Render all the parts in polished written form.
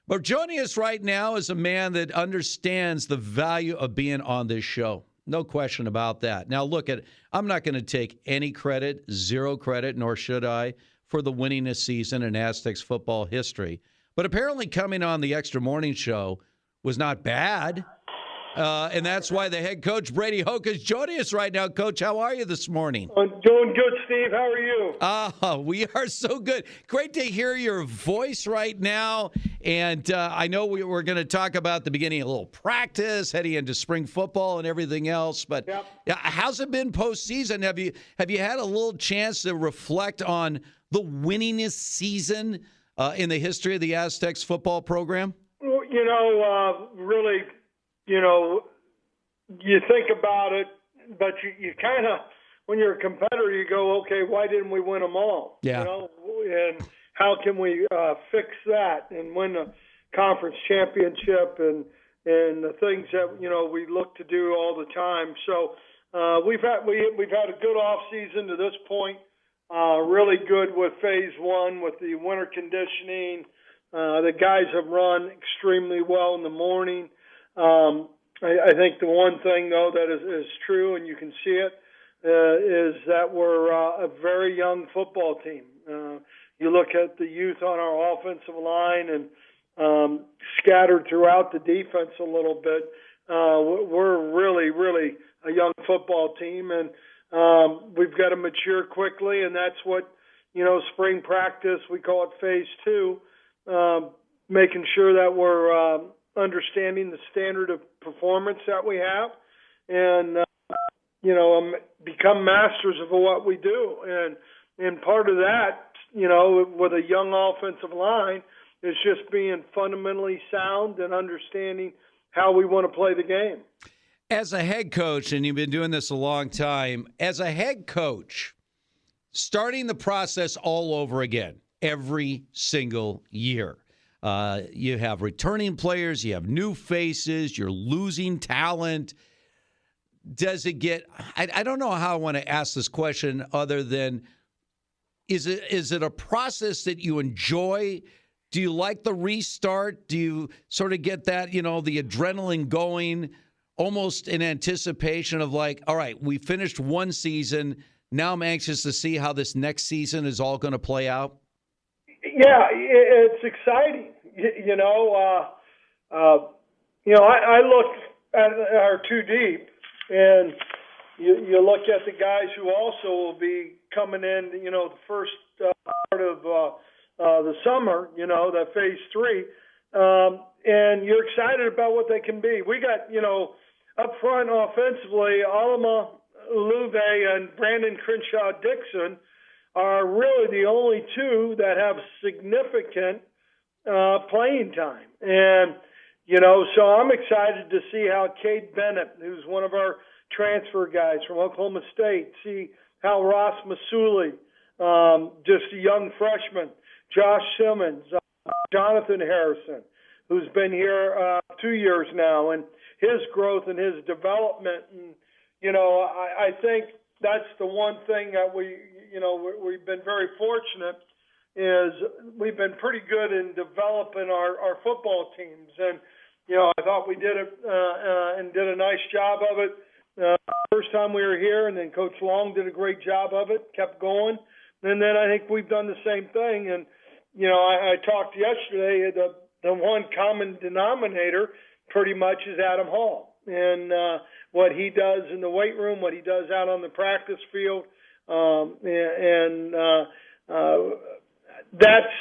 But joining us right now is a man that understands the value of being on this show. No question about that. Now, look, I'm not going to take any credit, zero credit, nor should I, for the winningest season in Aztecs football history. But apparently coming on the Extra Morning Show was not bad. And that's why the head coach, Brady Hoke, is joining us right now. Coach, how are you this morning? I'm doing good, Steve. How are you? We are so good. Great to hear your voice right now. And I know we're going to talk about the beginning of a little practice, heading into spring football and everything else. But how's it been postseason? Have you had a little chance to reflect on the winningest season in the history of the Aztecs football program? Well, really, you think about it, but you kind of, when you're a competitor, you go, okay, why didn't we win them all? Yeah. And how can we fix that and win a conference championship and the things that we look to do all the time. So we've had a good off season to this point. Really good with phase one with the winter conditioning. The guys have run extremely well in the morning. I think the one thing, though, that is true, and you can see it, is that we're a very young football team. You look at the youth on our offensive line and scattered throughout the defense a little bit. We're really, really a young football team, and we've got to mature quickly, and that's what, spring practice, we call it phase two, making sure that we're understanding the standard of performance that we have and, become masters of what we do. And part of that, with a young offensive line is just being fundamentally sound and understanding how we want to play the game. As a head coach, and you've been doing this a long time, as a head coach, starting the process all over again every single year. You have returning players, you have new faces, you're losing talent. Does it get – I don't know how I want to ask this question other than is it a process that you enjoy? Do you like the restart? Do you sort of get that, the adrenaline going almost in anticipation of like, all right, we finished one season. Now I'm anxious to see how this next season is all going to play out? Yeah, it's exciting. I look at our two deep, and you look at the guys who also will be coming in, the first part of the summer, that phase three, and you're excited about what they can be. We got, up front offensively, Alama Louve and Brandon Crenshaw-Dixon are really the only two that have significant playing time. And, so I'm excited to see how Cade Bennett, who's one of our transfer guys from Oklahoma State, see how Ross Masuli, just a young freshman, Josh Simmons, Jonathan Harrison, who's been here 2 years now, and his growth and his development. And, I think that's the one thing that we've been very fortunate is we've been pretty good in developing our football teams. And, I thought we did it and did a nice job of it first time we were here, and then Coach Long did a great job of it, kept going. And then I think we've done the same thing. And, I talked yesterday, the one common denominator pretty much is Adam Hall. And what he does in the weight room, what he does out on the practice field. That's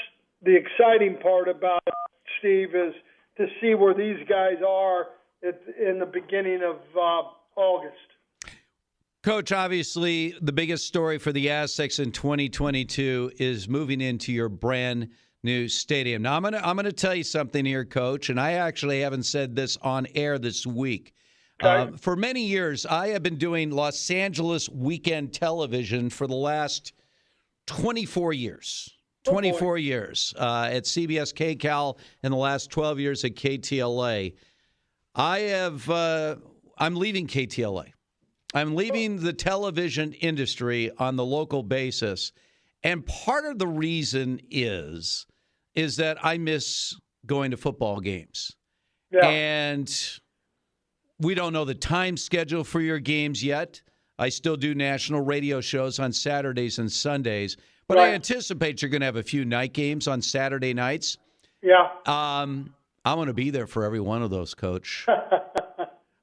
the exciting part about it, Steve, is to see where these guys are in the beginning of August. Coach, obviously the biggest story for the Aztecs in 2022 is moving into your brand new stadium. Now, I'm gonna tell you something here, Coach, and I actually haven't said this on air this week. Okay. For many years, I have been doing Los Angeles weekend television for the last 24 years. 24 years at CBS KCAL and the last 12 years at KTLA. I'm leaving KTLA. I'm leaving the television industry on the local basis. And part of the reason is that I miss going to football games. Yeah. And we don't know the time schedule for your games yet. I still do national radio shows on Saturdays and Sundays, but I anticipate you're going to have a few night games on Saturday nights. Yeah. I'm going to be there for every one of those, Coach.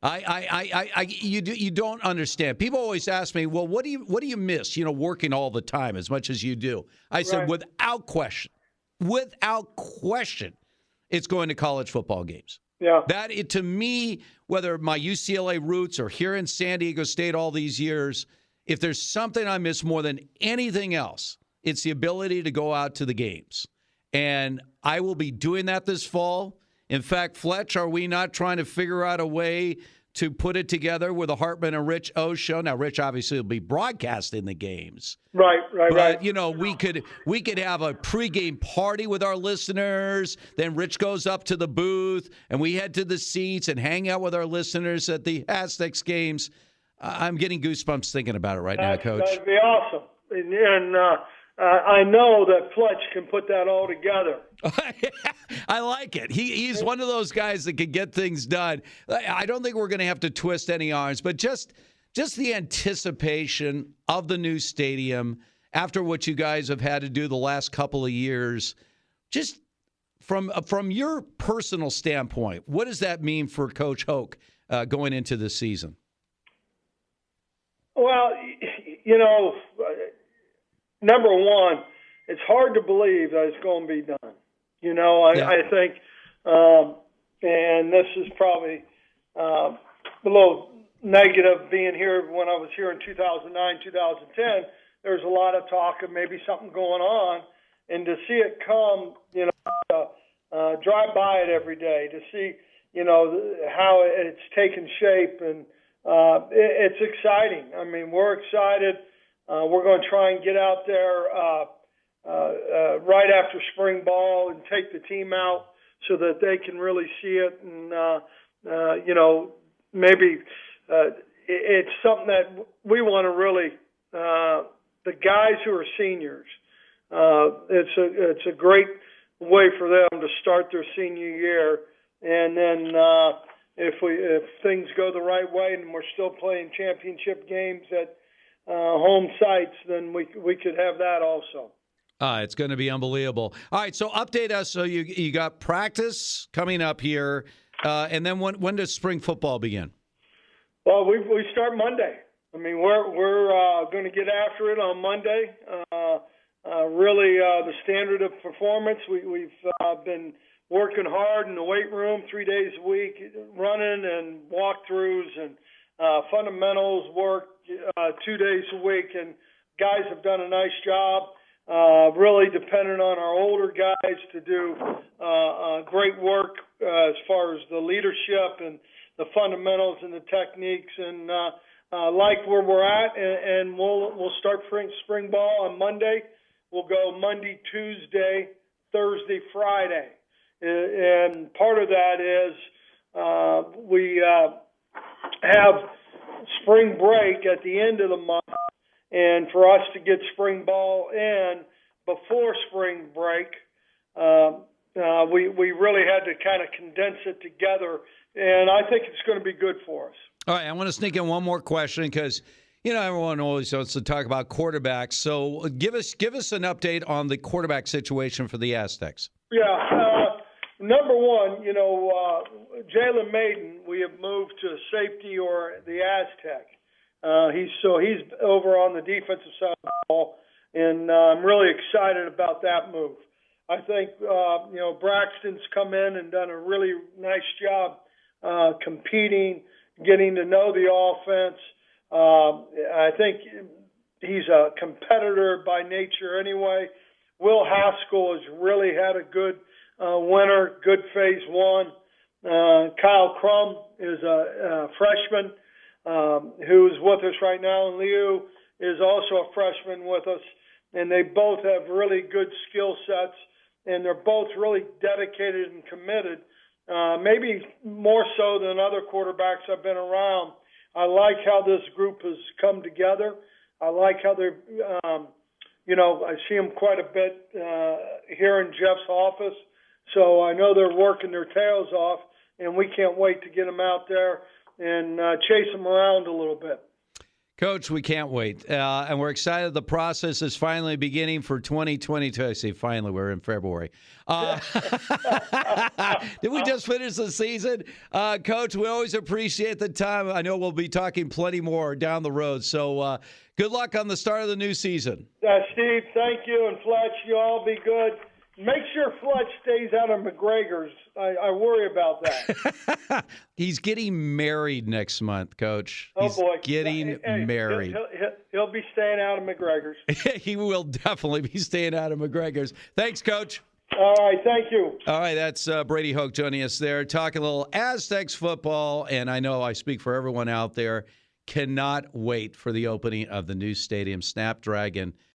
You don't understand. People always ask me, well, what do you miss? Working all the time as much as you do. I said, without question, it's going to college football games. Yeah. To me, whether my UCLA roots or here in San Diego State all these years, if there's something I miss more than anything else, it's the ability to go out to the games. And I will be doing that this fall. In fact, Fletch, are we not trying to figure out a way to put it together with a Hartman and Rich O show? Now, Rich obviously will be broadcasting the games. Right. But, we could have a pregame party with our listeners. Then Rich goes up to the booth, and we head to the seats and hang out with our listeners at the Aztecs games. I'm getting goosebumps thinking about it right now, Coach. That'd be awesome. And I know that Fletch can put that all together. I like it. He's one of those guys that can get things done. I don't think we're going to have to twist any arms, but just the anticipation of the new stadium after what you guys have had to do the last couple of years, just from your personal standpoint, what does that mean for Coach Hoke going into this season? Well, number one, it's hard to believe that it's going to be done. I think, and this is probably a little negative being here when I was here in 2009, 2010. There was a lot of talk of maybe something going on, and to see it come, drive by it every day, to see, how it's taken shape, and it's exciting. I mean, we're excited. We're going to try and get out there right after spring ball and take the team out so that they can really see it. And, maybe it's something that we want to really, the guys who are seniors, it's a great way for them to start their senior year. And then if things go the right way and we're still playing championship games at home sites, then we could have that also. It's going to be unbelievable. All right, so update us. So you got practice coming up here, and then when does spring football begin? Well, we start Monday. I mean, we're going to get after it on Monday. Really, the standard of performance. We've been working hard in the weight room 3 days a week, running and walkthroughs and fundamentals work 2 days a week, and guys have done a nice job. Really dependent on our older guys to do great work as far as the leadership and the fundamentals and the techniques, and like where we're at. And we'll start spring ball on Monday. We'll go Monday, Tuesday, Thursday, Friday, and part of that is we have spring break at the end of the month. And for us to get spring ball in before spring break, we really had to kind of condense it together, and I think it's going to be good for us. All right, I want to sneak in one more question because, everyone always wants to talk about quarterbacks. So give us an update on the quarterback situation for the Aztecs. Yeah, number one, Jalen Maiden, we have moved to safety or the Aztec. He's over on the defensive side of the ball, and I'm really excited about that move. I think, Braxton's come in and done a really nice job competing, getting to know the offense. I think he's a competitor by nature anyway. Will Haskell has really had a good winter, good phase one. Kyle Crum is a freshman who's with us right now, and Liu is also a freshman with us, and they both have really good skill sets, and they're both really dedicated and committed, maybe more so than other quarterbacks I've been around. I like how this group has come together. I like how they're, I see them quite a bit here in Jeff's office, So I know they're working their tails off, and we can't wait to get them out there and chase them around a little bit. Coach, we can't wait. And we're excited the process is finally beginning for 2022. I say finally, we're in February. Did we just finish the season? Coach, we always appreciate the time. I know we'll be talking plenty more down the road. So good luck on the start of the new season. Steve, thank you. And Fletch, you all be good. Make sure Fletch stays out of McGregor's. I worry about that. He's getting married next month, Coach. Oh, He's boy. getting married. He'll be staying out of McGregor's. He will definitely be staying out of McGregor's. Thanks, Coach. All right, thank you. All right, that's Brady Hoke joining us there, talking a little Aztecs football. And I know I speak for everyone out there. Cannot wait for the opening of the new stadium, Snapdragon